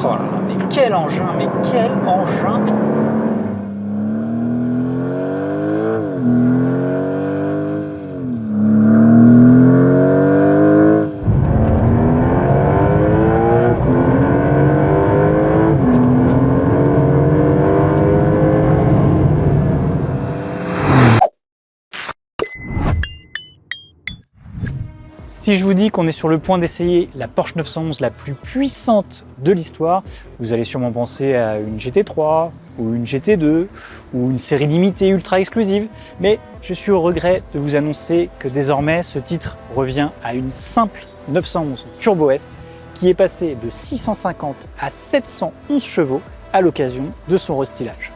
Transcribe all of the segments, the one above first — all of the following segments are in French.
Oh là là, mais quel engin, mais quel engin! Si je vous dis qu'on est sur le point d'essayer la Porsche 911 la plus puissante de l'histoire, vous allez sûrement penser à une GT3 ou une GT2 ou une série limitée ultra exclusive. Mais je suis au regret de vous annoncer que désormais ce titre revient à une simple 911 Turbo S qui est passée de 650 à 711 chevaux à l'occasion de son restylage.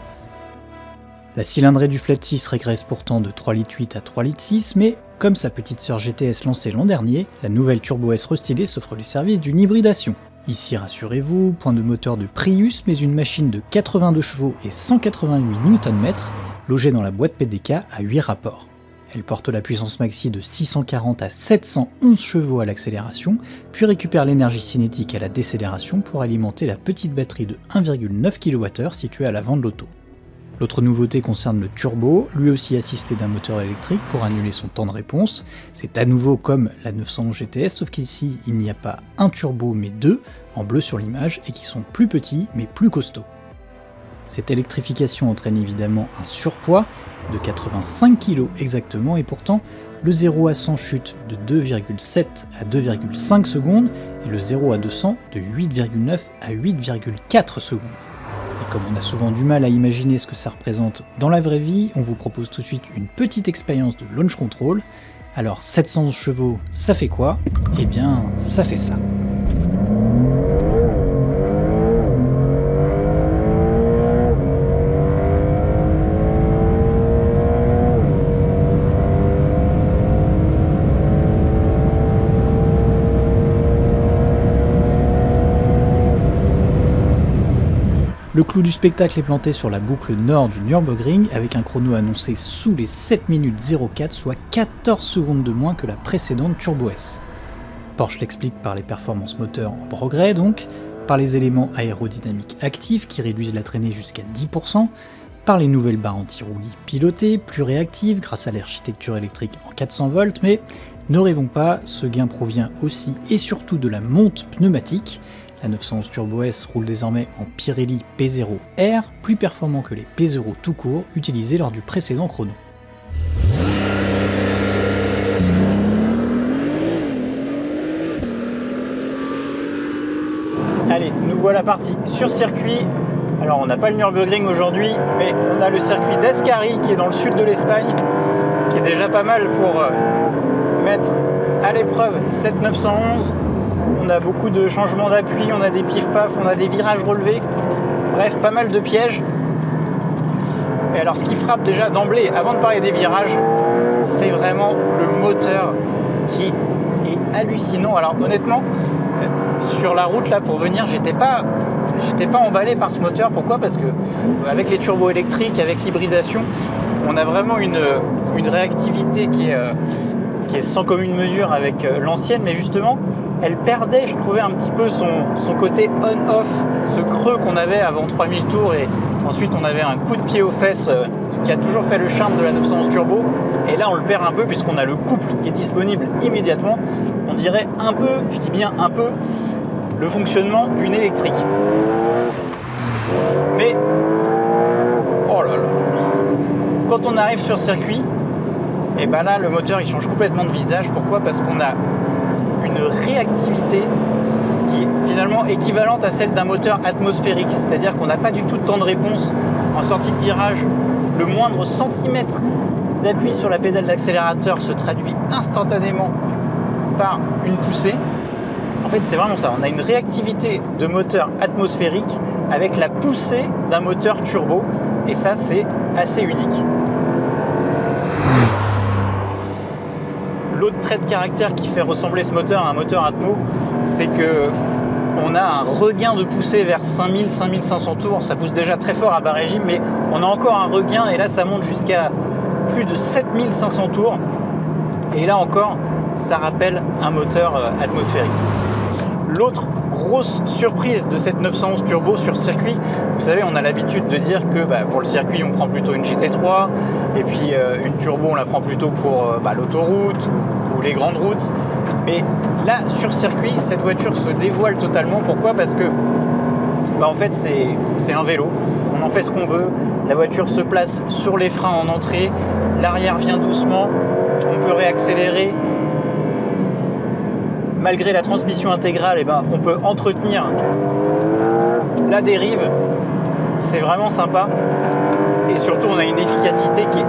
La cylindrée du Flat 6 régresse pourtant de 3,8 litres à 3,6 litres, mais comme sa petite sœur GTS lancée l'an dernier, la nouvelle Turbo S restylée s'offre les services d'une hybridation. Ici, rassurez-vous, point de moteur de Prius, mais une machine de 82 chevaux et 188 Nm, logée dans la boîte PDK à 8 rapports. Elle porte la puissance maxi de 640 à 711 chevaux à l'accélération, puis récupère l'énergie cinétique à la décélération pour alimenter la petite batterie de 1,9 kWh située à l'avant de l'auto. L'autre nouveauté concerne le turbo, lui aussi assisté d'un moteur électrique pour annuler son temps de réponse. C'est à nouveau comme la 911 GTS, sauf qu'ici il n'y a pas un turbo mais deux, en bleu sur l'image, et qui sont plus petits mais plus costauds. Cette électrification entraîne évidemment un surpoids de 85 kg exactement, et pourtant le 0 à 100 chute de 2,7 à 2,5 secondes et le 0 à 200 de 8,9 à 8,4 secondes. Et comme on a souvent du mal à imaginer ce que ça représente dans la vraie vie, on vous propose tout de suite une petite expérience de launch control. Alors 711 chevaux, ça fait quoi? Eh bien, ça fait ça. Le clou du spectacle est planté sur la boucle nord du Nürburgring avec un chrono annoncé sous les 7 minutes 04, soit 14 secondes de moins que la précédente Turbo S. Porsche l'explique par les performances moteurs en progrès donc, par les éléments aérodynamiques actifs qui réduisent la traînée jusqu'à 10%, par les nouvelles barres anti-roulis pilotées, plus réactives grâce à l'architecture électrique en 400 volts, mais ne rêvons pas, ce gain provient aussi et surtout de la monte pneumatique. La 911 Turbo S roule désormais en Pirelli P0R, plus performant que les P0 tout court utilisés lors du précédent chrono. Allez, nous voilà partis sur circuit. Alors on n'a pas le Nürburgring aujourd'hui, mais on a le circuit d'Ascari qui est dans le sud de l'Espagne, qui est déjà pas mal pour mettre à l'épreuve cette 911. On a beaucoup de changements d'appui, on a des pif-paf, on a des virages relevés, bref, pas mal de pièges. Et alors ce qui frappe déjà d'emblée, avant de parler des virages, c'est vraiment le moteur qui est hallucinant. Alors honnêtement, sur la route là pour venir, j'étais pas emballé par ce moteur. Pourquoi? Parce que avec les turbos électriques, avec l'hybridation, on a vraiment une réactivité qui est sans commune mesure avec l'ancienne, mais justement elle perdait, je trouvais, un petit peu son côté on-off, ce creux qu'on avait avant 3000 tours, et ensuite on avait un coup de pied aux fesses qui a toujours fait le charme de la 911 Turbo, et là on le perd un peu puisqu'on a le couple qui est disponible immédiatement. On dirait un peu, je dis bien un peu, le fonctionnement d'une électrique. Mais, oh là là, quand on arrive sur circuit, et ben là le moteur il change complètement de visage. Pourquoi? Parce qu'on a une réactivité qui est finalement équivalente à celle d'un moteur atmosphérique, c'est-à-dire qu'on n'a pas du tout de temps de réponse en sortie de virage. Le moindre centimètre d'appui sur la pédale d'accélérateur se traduit instantanément par une poussée. En fait, c'est vraiment ça, on a une réactivité de moteur atmosphérique avec la poussée d'un moteur turbo, et ça c'est assez unique. L'autre trait de caractère qui fait ressembler ce moteur à un moteur Atmo, c'est que on a un regain de poussée vers 5000-5500 tours. Ça pousse déjà très fort à bas régime, mais on a encore un regain, et là ça monte jusqu'à plus de 7500 tours. Et là encore, ça rappelle un moteur atmosphérique. L'autre grosse surprise de cette 911 turbo sur circuit. Vous savez, on a l'habitude de dire que pour le circuit on prend plutôt une GT3 et puis une turbo on la prend plutôt pour l'autoroute ou les grandes routes. Mais là sur circuit cette voiture se dévoile totalement. Pourquoi ? Parce que en fait c'est un vélo, on en fait ce qu'on veut. La voiture se place sur les freins en entrée, l'arrière vient doucement, on peut réaccélérer. Malgré la transmission intégrale, on peut entretenir la dérive. C'est vraiment sympa. Et surtout, on a une efficacité qui est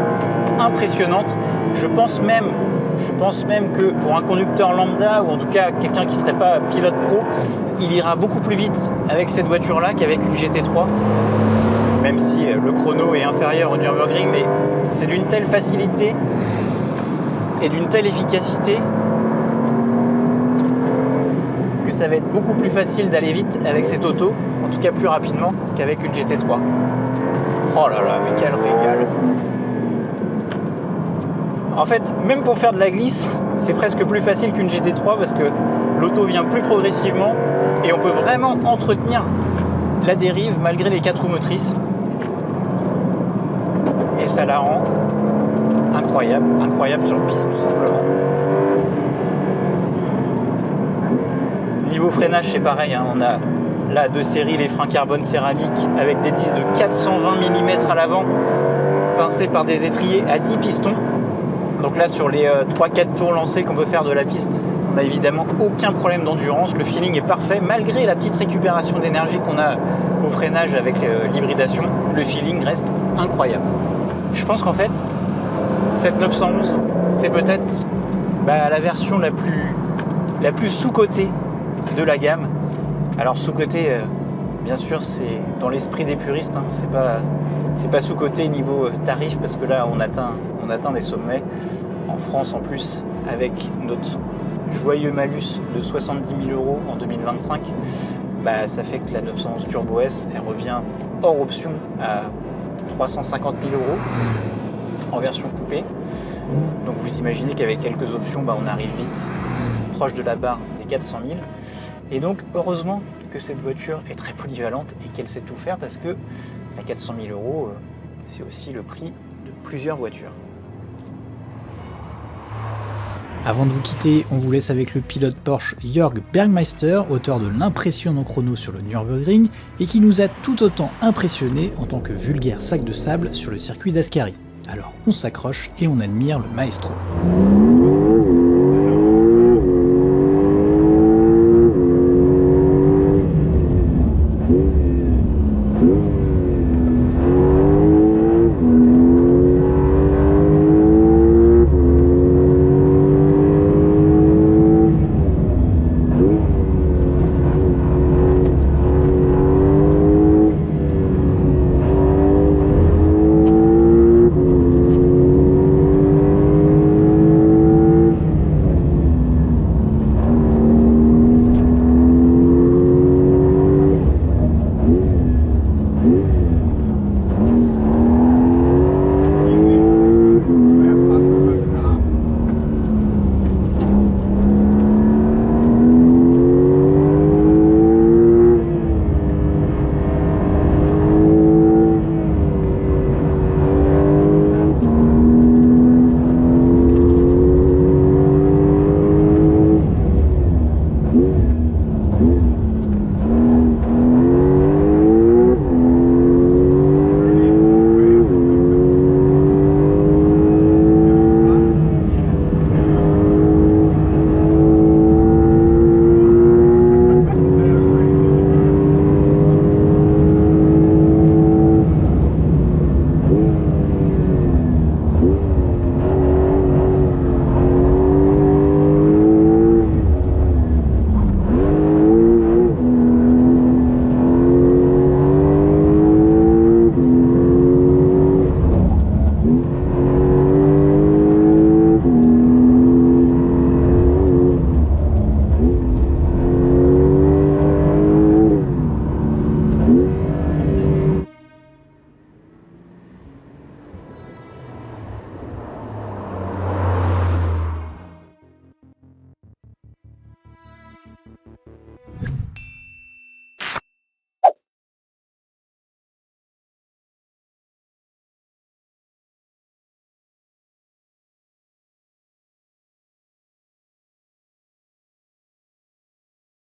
impressionnante. Je pense même que pour un conducteur lambda, ou en tout cas quelqu'un qui ne serait pas pilote pro, il ira beaucoup plus vite avec cette voiture-là qu'avec une GT3. Même si le chrono est inférieur au Nürburgring, mais c'est d'une telle facilité et d'une telle efficacité que ça va être beaucoup plus facile d'aller vite avec cette auto, en tout cas plus rapidement qu'avec une GT3. Oh là là, mais quel régal! En fait, même pour faire de la glisse, c'est presque plus facile qu'une GT3 parce que l'auto vient plus progressivement et on peut vraiment entretenir la dérive malgré les 4 roues motrices. Et ça la rend incroyable sur piste tout simplement. Niveau freinage, c'est pareil, on a là de série les freins carbone céramique avec des disques de 420 mm à l'avant, pincés par des étriers à 10 pistons. Donc là, sur les 3-4 tours lancés qu'on peut faire de la piste, on n'a évidemment aucun problème d'endurance. Le feeling est parfait, malgré la petite récupération d'énergie qu'on a au freinage avec l'hybridation. Le feeling reste incroyable. Je pense qu'en fait, cette 911, c'est peut-être la version la plus sous-cotée de la gamme. Alors sous-côté, bien sûr, c'est dans l'esprit des puristes, c'est pas sous-côté niveau tarif parce que là on atteint des sommets en France en plus avec notre joyeux malus de 70 000 € en 2025. Ça fait que la 911 Turbo S elle revient hors option à 350 000 € en version coupée. Donc vous imaginez qu'avec quelques options on arrive vite proche de la barre des 400 000. Et donc heureusement que cette voiture est très polyvalente et qu'elle sait tout faire parce que à 400 000 €, c'est aussi le prix de plusieurs voitures. Avant de vous quitter, on vous laisse avec le pilote Porsche Jörg Bergmeister, auteur de l'impressionnant chrono sur le Nürburgring et qui nous a tout autant impressionné en tant que vulgaire sac de sable sur le circuit d'Ascari. Alors on s'accroche et on admire le maestro.